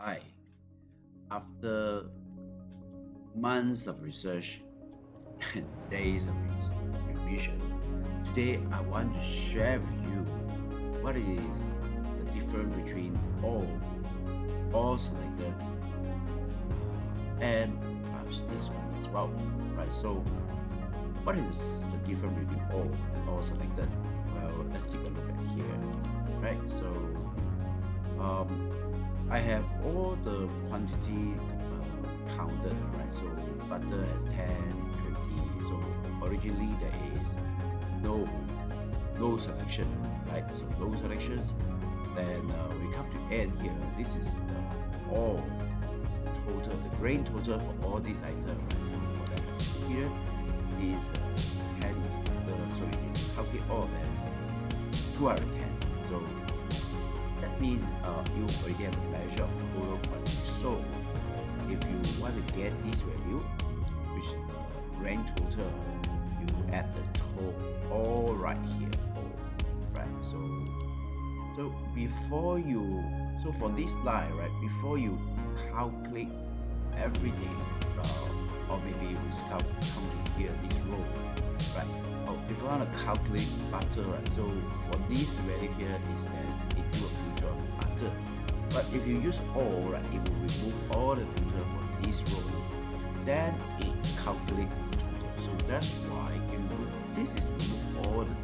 Hi. After months of research and days of revision, today I want to share with you what is the difference between all selected, and perhaps this one as well. Right. So, what is the difference between all selected? Well, let's take a look at here. Right. So, um, I have all the quantity counted, right? So butter has 10, 20. So originally there is no no selection, right? So no selections. Then we come to end here. This is the all total, the grain total for all these items, right? So for that period is 10 is butter. So you can calculate all of them is 210. So that means you already have a measure of total quantity. So if you want to get this value, which is the grand total, you add the total all right here, all right. So before you, so for this line, right, before you calculate everything, or maybe you come to here this row, right? Oh, if you want to calculate butter, right? So for this value here is that it do a filter of butter. But if you use all, right, it will remove all the filter for this row. Then it calculates the total. So that's why you know this is remove all the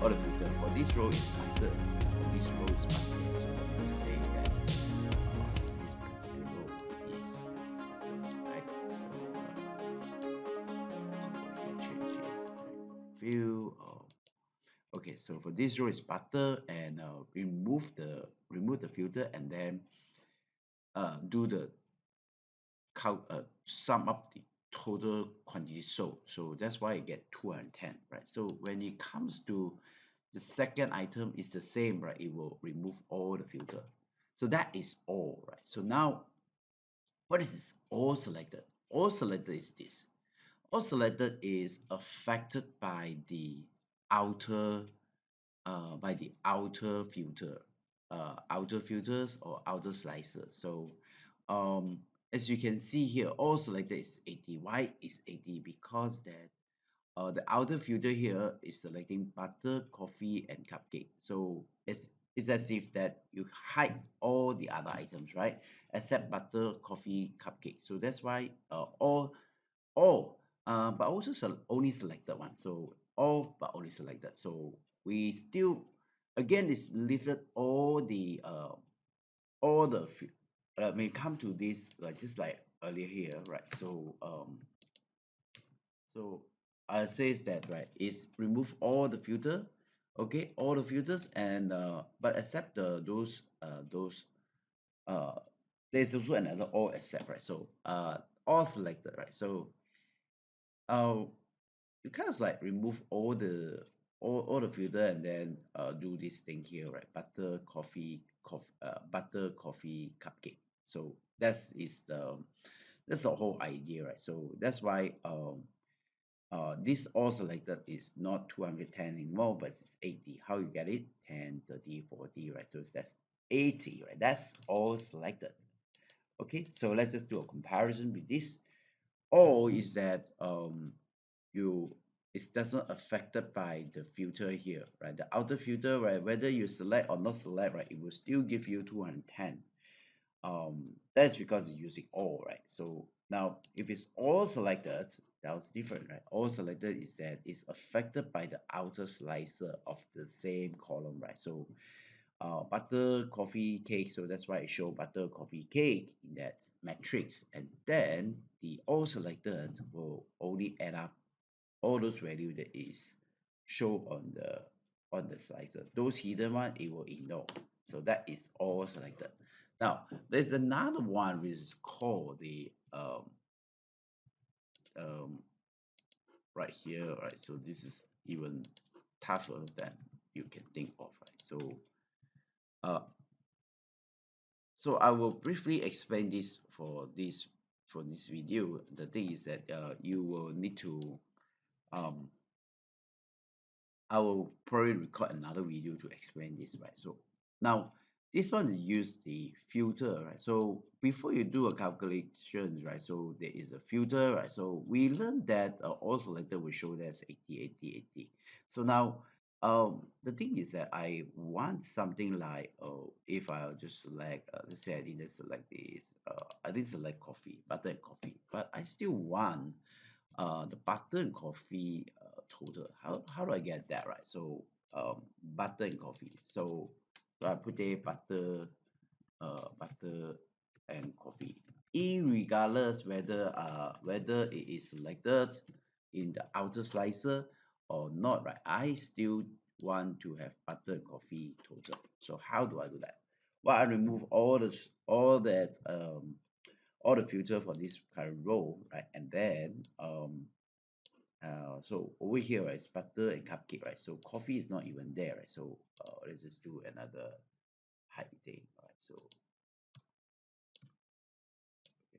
all the filter. For this row is butter. For this row is butter. So let's say that this particular row is butter, right? So we can change it. Fill. Okay, so for this row is butter, and remove the filter, and then do the count, sum up the total quantity sold. So that's why you get 210, right? So when it comes to the second item, is the same, right? It will remove all the filter. So that is all, right? So now, what is this all selected? All selected is this. All selected is affected by the outer filters or outer slices. So as you can see here, all selected is 80. Why is 80? Because that the outer filter here is selecting butter, coffee, and cupcake. So it's as if that you hide all the other items, right? Except butter, coffee, cupcake. So that's why all but also only selected one. So all but only selected. So we still again is lifted all the when it come to this, like just like earlier here, right? So says that, right, is remove all the filter, okay, all the filters, and but except those uh there's also another all except, right? So all selected, right? So uh you kind of like remove all the filter, and then do this thing here, right? Butter, coffee, cupcake. So that's the whole idea, right? So that's why this all selected is not 210 anymore, but it's 80. How you get it? 10, 30, 40, right? So that's 80, right? That's all selected. Okay, so let's just do a comparison with this. All is that you it doesn't affected by the filter here, right? The outer filter, right? Whether you select or not select, right? It will still give you 210. That's because you're using all, right? So now if it's all selected, that's different, right? All selected is that it's affected by the outer slicer of the same column, right? So butter coffee cake, so that's why I show butter coffee cake in that matrix, and then the all selected will only add up all those value that is show on the slicer. Those hidden one it will ignore. So that is all selected. Now there's another one which is called the um, right here, right? So this is even tougher than you can think of, right? Uh, so I will briefly explain this for this video. The thing is that you will need to um, I will probably record another video to explain this, right? So now This one use the filter, right? So before you do a calculation, right? So there is a filter, right? So we learned that all selected will show that's 80, 80, 80. So now, the thing is that I want something like, if I'll just select, let's say I didn't select this, I didn't select coffee, butter and coffee, but I still want the butter and coffee total. How do I get that, right? So butter and coffee. So I put there butter and coffee. Irregardless whether it is selected in the outer slicer or not, right? I still want to have butter and coffee total. So how do I do that? Well, I remove all the filter for this current row, right? And then so over here, right, it's butter and cupcake, right? So coffee is not even there, right? So let's just do another hide thing, right? So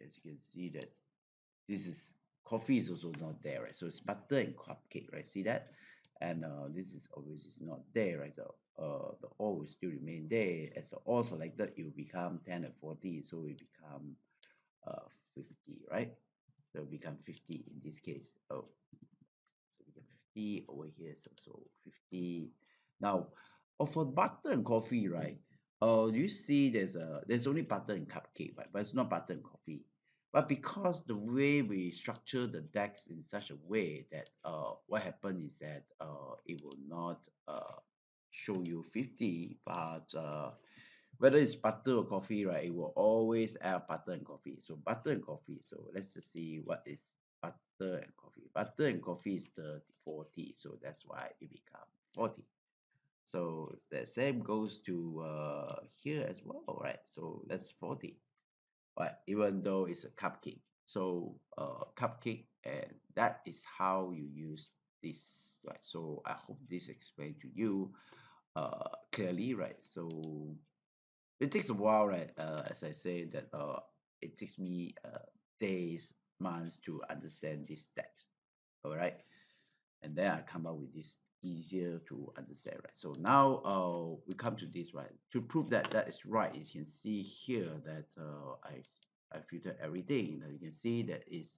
as you can see that this is coffee is also not there, right? So it's butter and cupcake, right? See that? And this is obviously not there, right? So the all will still remain there. As the all selected, it will become 10 and 40, so it become 50, right? So it become 50 in this case. Oh, so we get 50 over here, so 50. Now, for butter and coffee, right? You see there's only butter and cupcake, right? But it's not butter and coffee. But because the way we structure the decks in such a way that what happened is that it will not show you 50, but whether it's butter or coffee, right, it will always add butter and coffee. So butter and coffee. So let's just see what is butter and coffee. Butter and coffee is 30, 40. So that's why it becomes 40. So the same goes to here as well, right? So that's 40. Right, even though it's a cupcake. So cupcake, and that is how you use this, right? So I hope this explained to you clearly, right? So it takes a while, right? As I say that it takes me days, months to understand this text. All right, and then I come up with this easier to understand, right? So now we come to this, right? To prove that that is right, you can see here that I filtered everything. Now you can see that is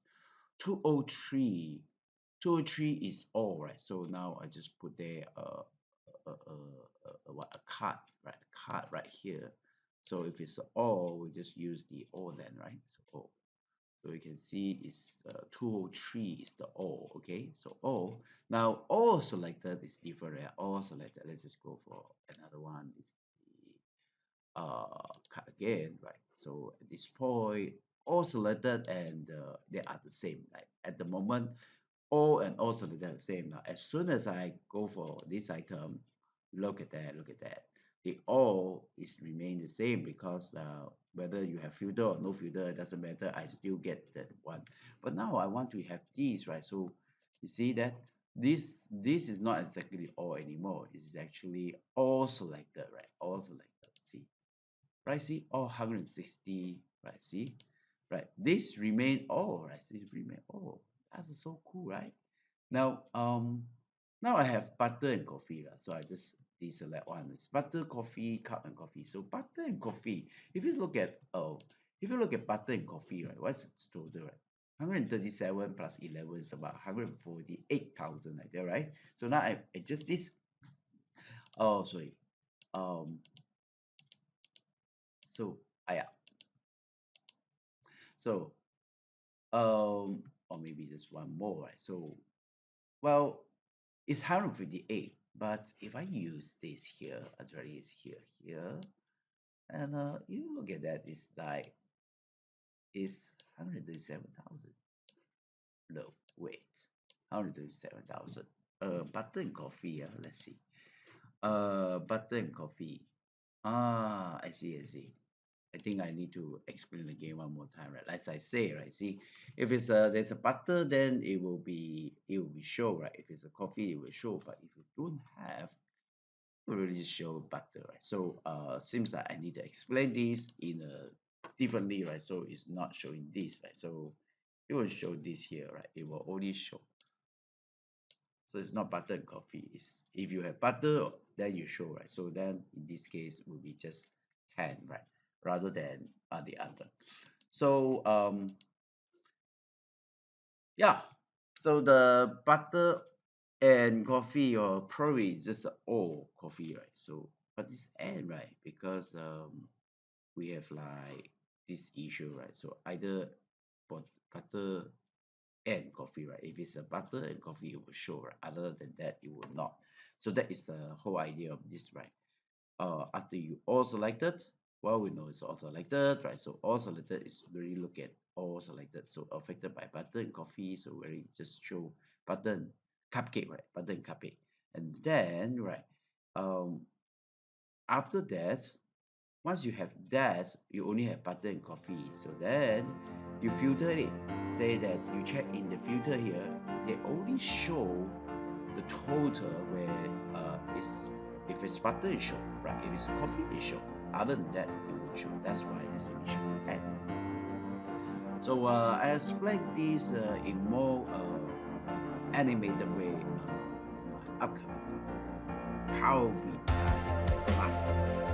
203. 203 is all, right? So now I just put there what a card, right? A card right here. So if it's all, we just use the all then, right? So all. So you can see it's 203 is the all, okay? So all. Now all selected is different, right? All selected. Let's just go for another one. It's the cut again, right? So at this point, all selected and they are the same. Like at the moment, all and all selected are the same. Now as soon as I go for this item, look at that, look at that. They all is remain the same because whether you have filter or no filter, it doesn't matter. I still get that one. But now I want to have these, right? So you see that this is not exactly all anymore. This is actually all selected, right? All selected. See, right? See, all 160, right? See, right? This remain all, right? This remain all. That's so cool, right? Now, now I have butter and coffee, right? So I just deselect one. It's butter, coffee, cup, and coffee. So butter and coffee. If you look at butter and coffee, right? What's its total, right? 137 plus 11 is about 148,000 like that, right? So now I adjust this. Oh, sorry. Um, so yeah. So or maybe just one more, right? So well, it's 158, but if I use this here, actually it's here, and you look at that, it's like it's 137,000. No, wait, 137,000. Butter and coffee. Let's see. Butter and coffee. Ah, I see, I see. I think I need to explain again one more time, right? As I say, right? See, if it's there's a butter, then it will be show, right? If it's a coffee, it will show. But if you don't have, it will really show butter, right? So seems like I need to explain this in a differently, right? So it's not showing this, right? So it will show this here, right? It will only show. So it's not butter and coffee. It's if you have butter, then you show, right? So then in this case, will be just 10, right, rather than the other. So yeah, so the butter and coffee or probably just all coffee, right? So but this end, right, because we have like this issue, right? So either butter and coffee, right? If it's a butter and coffee, it will show, right? Other than that, it will not. So that is the whole idea of this, right? After you all selected, well, we know it's all selected, right? So all selected is really look at all selected. So affected by butter and coffee, so very just show button cupcake, right? Button cupcake, and then right, um, after that, once you have that, you only have butter and coffee. So then you filter it. Say that you check in the filter here, they only show the total where is if it's butter it show, right? If it's coffee it show. Other than that, it won't show. That's why it's only show 10. So I explained this in more animated way in my upcoming class. Power BI Master.